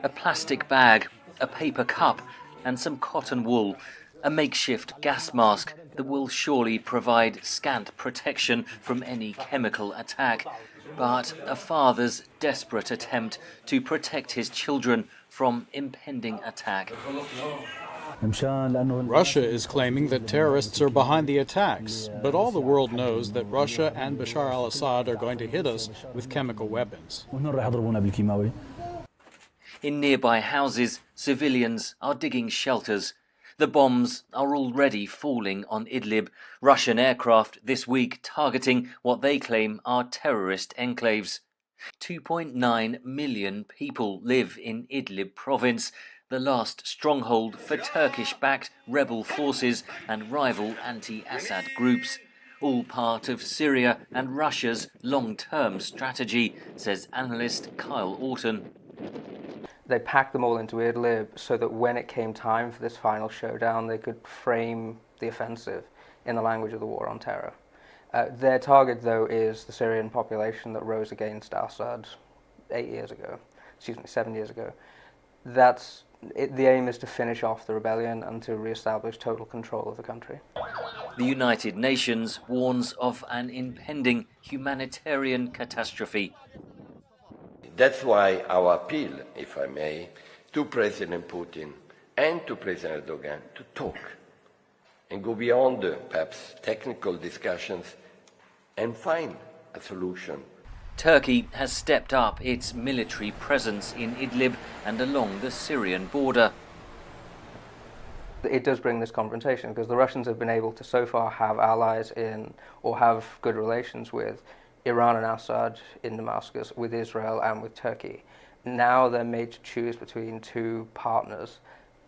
A plastic bag, a paper cup, and some cotton wool. A makeshift gas mask that will surely provide scant protection from any chemical attack. But a father's desperate attempt to protect his children from impending attack. Russia is claiming that terrorists are behind the attacks, but all the world knows that Russia and Bashar al-Assad are going to hit us with chemical weapons. In nearby houses, civilians are digging shelters. The bombs are already falling on Idlib. Russian aircraft this week targeting what they claim are terrorist enclaves. 2.9 million people live in Idlib province, the last stronghold for Turkish-backed rebel forces and rival anti-Assad groups. All part of Syria and Russia's long-term strategy, says analyst Kyle Orton. They packed them all into Idlib so that when it came time for this final showdown, they could frame the offensive in the language of the war on terror. Their target, though, is the Syrian population that rose against Assad 7 years ago. The aim is to finish off the rebellion and to re-establish total control of the country. The United Nations warns of an impending humanitarian catastrophe. That's why our appeal, if I may, to President Putin and to President Erdogan to talk and go beyond perhaps technical discussions and find a solution. Turkey has stepped up its military presence in Idlib and along the Syrian border. It does bring this confrontation because the Russians have been able to so far have allies in or have good relations with Iran and Assad in Damascus, with Israel and with Turkey. Now they're made to choose between two partners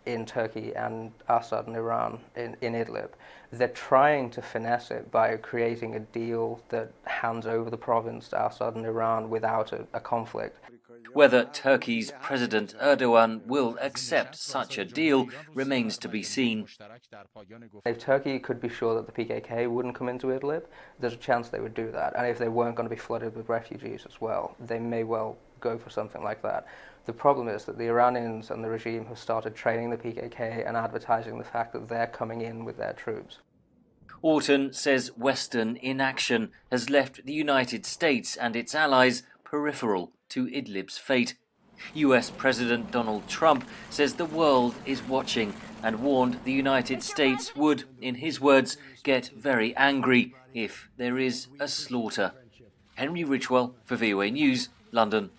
in Turkey and Assad and Iran in Idlib. They're trying to finesse it by creating a deal that hands over the province to Assad and Iran without a conflict. Whether Turkey's President Erdogan will accept such a deal remains to be seen. If Turkey could be sure that the PKK wouldn't come into Idlib, there's a chance they would do that. And if they weren't going to be flooded with refugees as well, they may well go for something like that. The problem is that the Iranians and the regime have started training the PKK and advertising the fact that they're coming in with their troops. Orton says Western inaction has left the United States and its allies peripheral to Idlib's fate. US President Donald Trump says the world is watching and warned the United States would, in his words, get very angry if there is a slaughter. Henry Ridgwell for VOA News, London.